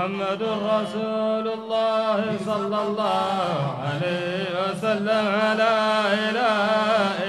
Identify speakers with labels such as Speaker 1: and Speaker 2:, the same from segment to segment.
Speaker 1: محمد رسول الله صلى الله عليه وسلم. لا إله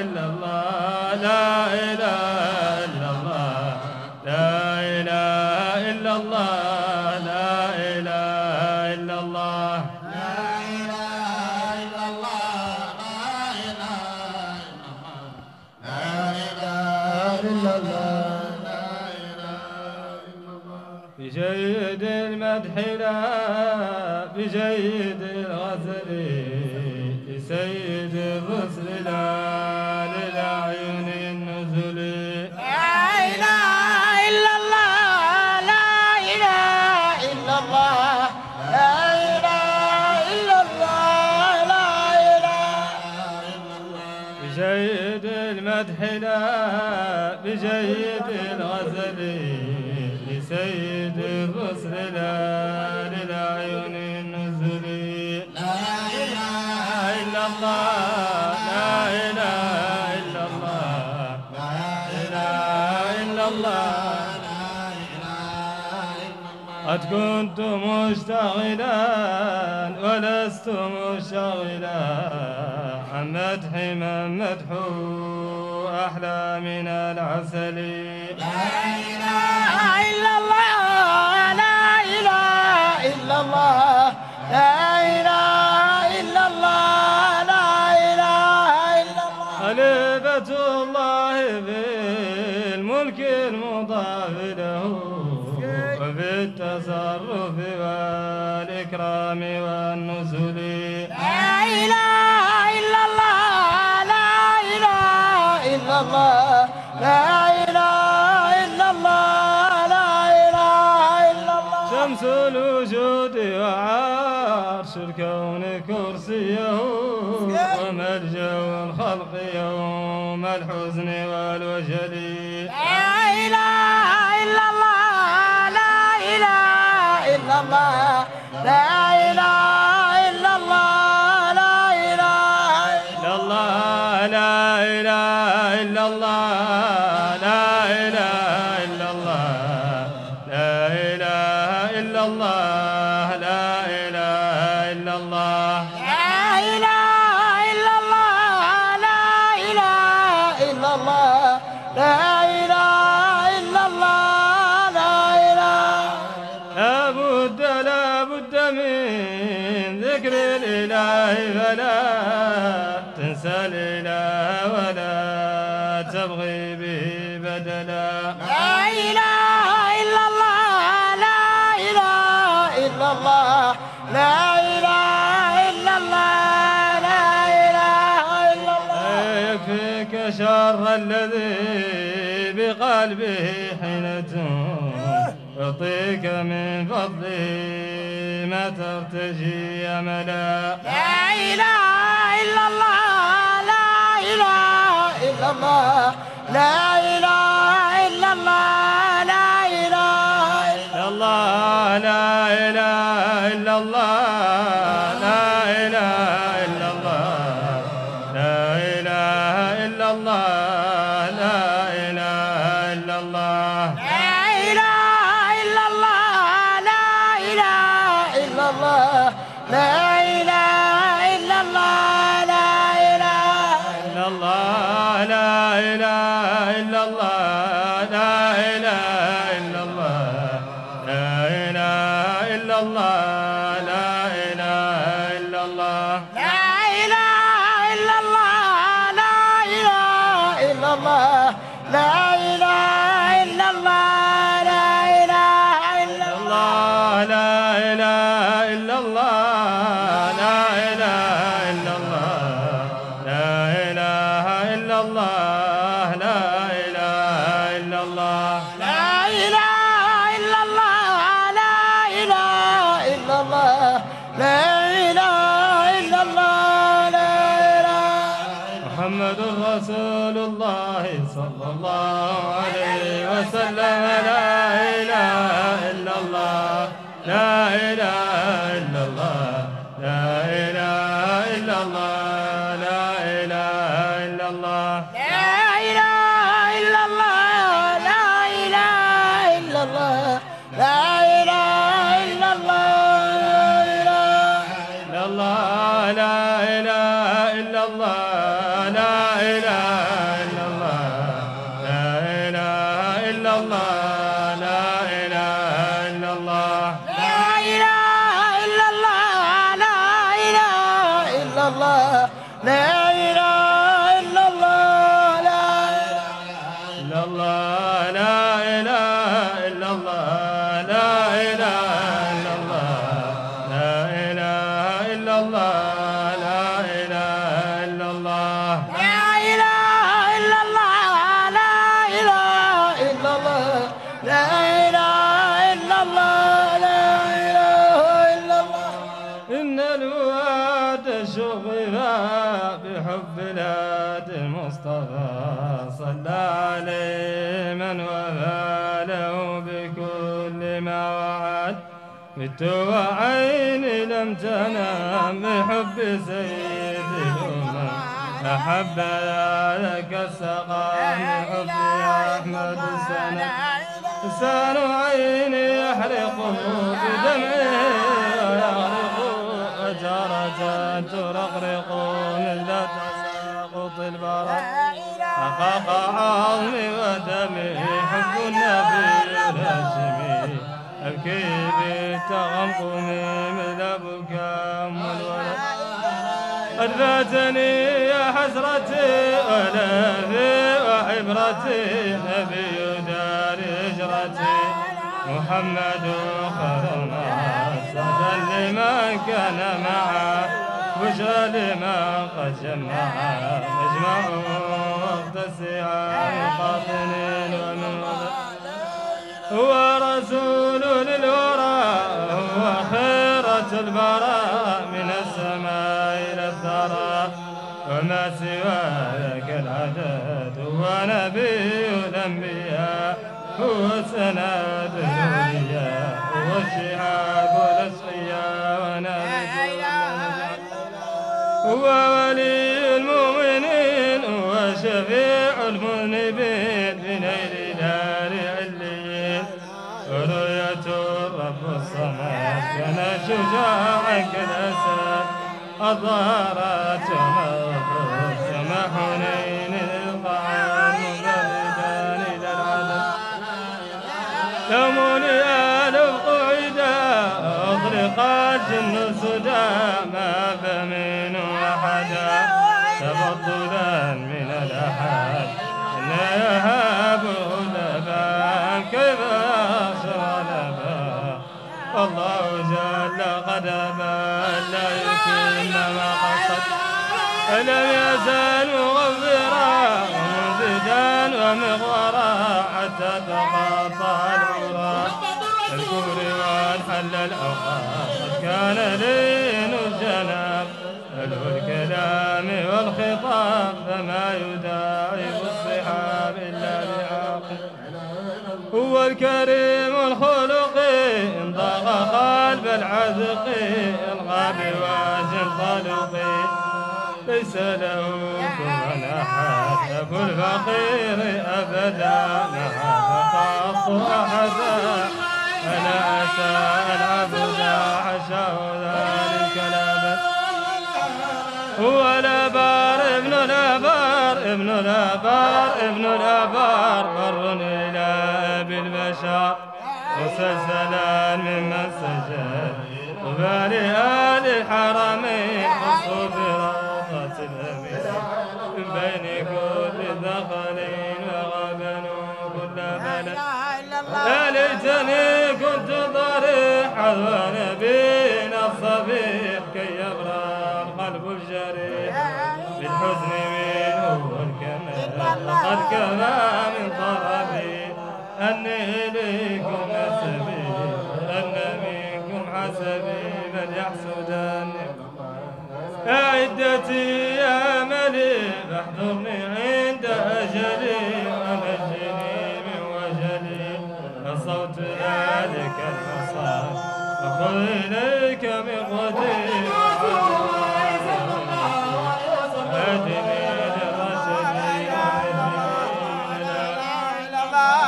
Speaker 1: إلا الله، لا إله إلا الله، لا إله إلا الله، لا إله إلا الله،
Speaker 2: لا إله إلا الله، لا إله إلا الله، لا إله إلا الله.
Speaker 1: بجيد المدح لا بجيد الغزل، لسيد الرسل لا للأعين النزل.
Speaker 2: لا إله إلا الله، لا إله إلا الله، لا إله إلا الله، لا إله إلا الله.
Speaker 1: بجيد المدح لا بجيد الغزل، لسيد الرسل لا للأعين النزل.
Speaker 2: لا إله
Speaker 1: إلا الله، لا إله إلا الله، لا إله إلا الله. قد كنت مشتغلا ولست مشتغلا، عن مدح من مدحه أحلى من العسل.
Speaker 2: لا إله إلا الله، لا إله إلا الله، لا إله إلا الله، لا إله إلا الله.
Speaker 1: خليفة الله في الملك المضاف له، وفي التصرف والإكرام والنزل.
Speaker 2: لا إله إلا الله، لا إله إلا الله، لا إله إلا الله، لا إله إلا الله.
Speaker 1: شمس الوجود وعرش الكون كرسيه، وملجأ الخلق يوم الحزن والوجل.
Speaker 2: لا إله إلا الله، لا إله إلا الله، لا إله إلا الله، لا إله إلا الله.
Speaker 1: لا إله إلا الله، لا إله إلا الله، لا إله إلا الله، لا إله إلا الله.
Speaker 2: لا إله إلا الله، لا إله إلا الله، لا إله إلا الله، لا إله.
Speaker 1: لا بد من ذكر الإله، فلا تنسى الإله ولا تبغي به بدلا.
Speaker 2: لا إله إلا الله، لا إله إلا الله، لا إله إلا الله، لا إله إلا الله.
Speaker 1: يكفيك شر الذي بقلبه حينة، يعطيك من فضله ما ترتجي أملا.
Speaker 2: لا إله إلا الله، لا إله إلا الله، لا إله إلا الله، لا إله إلا
Speaker 1: الله، لا إله إلا الله، لا إله إلا الله، لا إله إلا الله، لا إله إلا الله.
Speaker 2: لا إله إلا الله، لا إله إلا الله، لا إله إلا الله، لا إله
Speaker 1: إلا الله، لا إله إلا الله، لا إله إلا الله، لا إله إلا الله، لا إله إلا الله.
Speaker 2: لا إله إلا الله، لا إله إلا الله، لا إله إلا الله، لا إله إلا الله.
Speaker 1: لا إله إلا الله، لا إله إلا الله، لا إله إلا الله، لا إله إلا الله.
Speaker 2: لا إله إلا الله، لا إله إلا الله، لا إله إلا الله، لا إله.
Speaker 1: محمد رسول الله صلى الله عليه وسلم. لا إله إلا الله، لا إله إلا الله، لا إله إلا الله، لا إله إلا الله.
Speaker 2: لا إله إلا الله، لا إله إلا الله، لا إله إلا الله.
Speaker 1: إلا الله لا إله إلا الله لا إله إلا الله لا إله إلا الله
Speaker 2: لا إله إلا الله لا إله إلا الله لا إله إلا الله لا
Speaker 1: إلا الله لا إله إلا الله لا إله إلا الله لا إله إلا الله لا إله إلا الله
Speaker 2: لا إله إلا الله لا إله إلا الله لا إله إلا الله لا إله إلا الله
Speaker 1: إن الواد شغلا بحب الهاد المصطفى صلى عليه من وفى له بكل ما وعد مت وعيني لم تنام بحب سيد الأمم أحب لك السقام بحب أحمد السنة لسان عيني يحرق بدمعه ويغرق أجارة ترقرق مثل تساقط البرق حقق عظمي ودمي حب النبي الهاشمي أبكي بالتغمقم مثل بكاء الولد قد فاتني يا حسرتي ولهفي وعبرتي نبي دار هجرتي محمد خير الناس سعدا لمن كان معه بشرى لمن قد جمعه مجمع وقت السعام قاطن ومن وضع هو رسول للورى هو خيرة البراء من السماء إلى الثرى وما سوى ذاك العدد هو نبي الأنبياء هو سند الأولياء هو الشهاب الأسقياء ونبي هو ولي المؤمنين هو شفيع المذنبين بنيل دار عليين ورؤية الرب الصمد كان شجاعا كالأسد أظهرت مفروض كما حنين القعام مبردان إلى العدد لموني ألف قعدا أطلق الجن سدى ما فمن أحدا تفضلا من الأحد إن يهاب لبا كيف أصر لبا والله جل قدما لا يتم ما قصد فلم يزال مغفرا ومزدا ومغورا حتى تقاطع العرى الكبر وانحل الاوقات قد كان لين الجناب بل الكلام والخطاب فما يداعب الصحاب الا بعاقل هو الكريم الخلق انضاق قلب العذق الغاب واجل طلق ليس له كفوا احد ابو الفقير ابدا ما فقط احدا انا اتى العبد حشاه ذلك الابد هو الابار ابن الابار ابن الابار ابن الابار بر الى ابي البشر مسلسلا ممن سجد وبال ال الحرمين خصوا براضة الامير من بين كل ذخلين وغبنوا كل بلد يا ليتني كنت ضريح حذو نبينا الصبيح كي يبرى القلب الجريح بالحزن منه والكمال لقد كما من طرفي أني إليكم السبيل أن منكم حسبي بل يحسدني يا عدتي يا أملي فاحضرني عند أجلي ونجني من وجلي فصوت ذلك المصاب وخذ إليك مقودي هدني لرشدي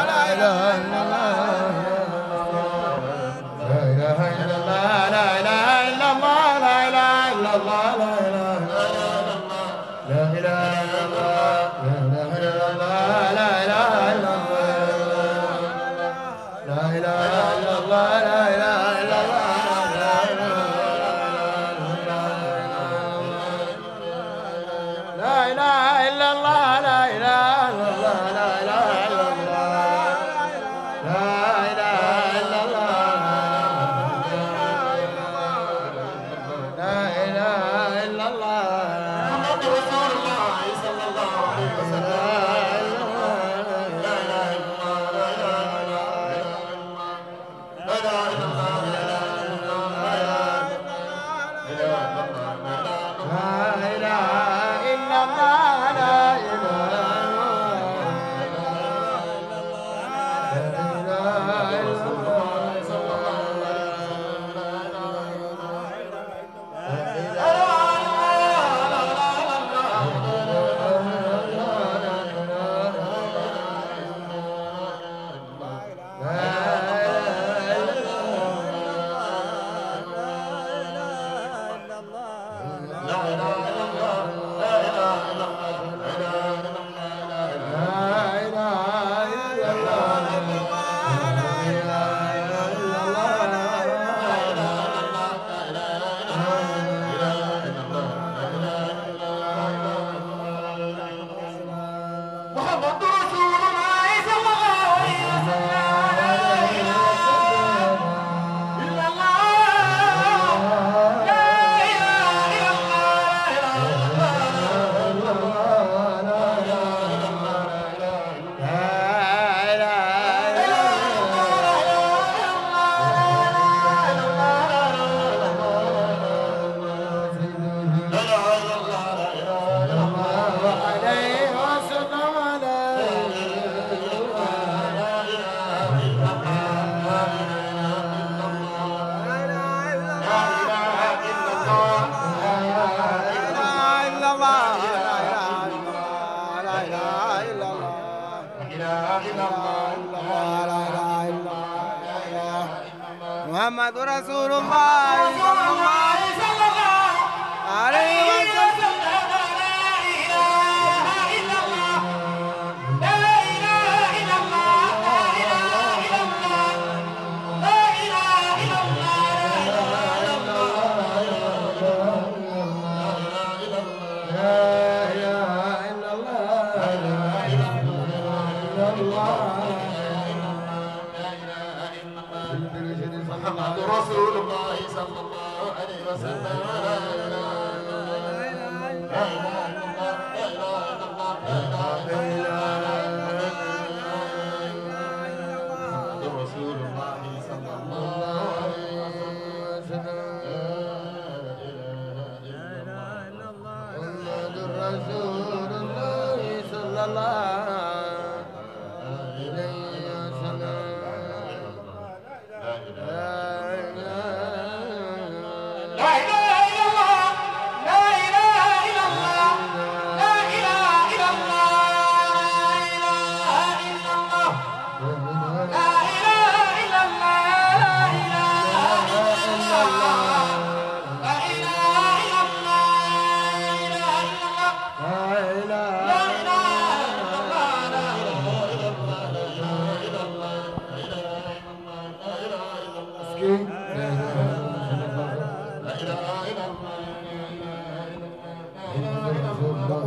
Speaker 2: لا إله إلا الله لا إله إلا الله لا إله إلا الله محمد رسول الله صلى الله عليه وسلم
Speaker 3: محمد رسول الله صلى الله عليه وسلم.
Speaker 2: محمد رسول الله صلى الله عليه وسلم. لا إله إلا الله لا إله إلا الله محمد رسول الله صلى الله عليه وسلم. لا إله إلا الله محمد رسول الله صلى الله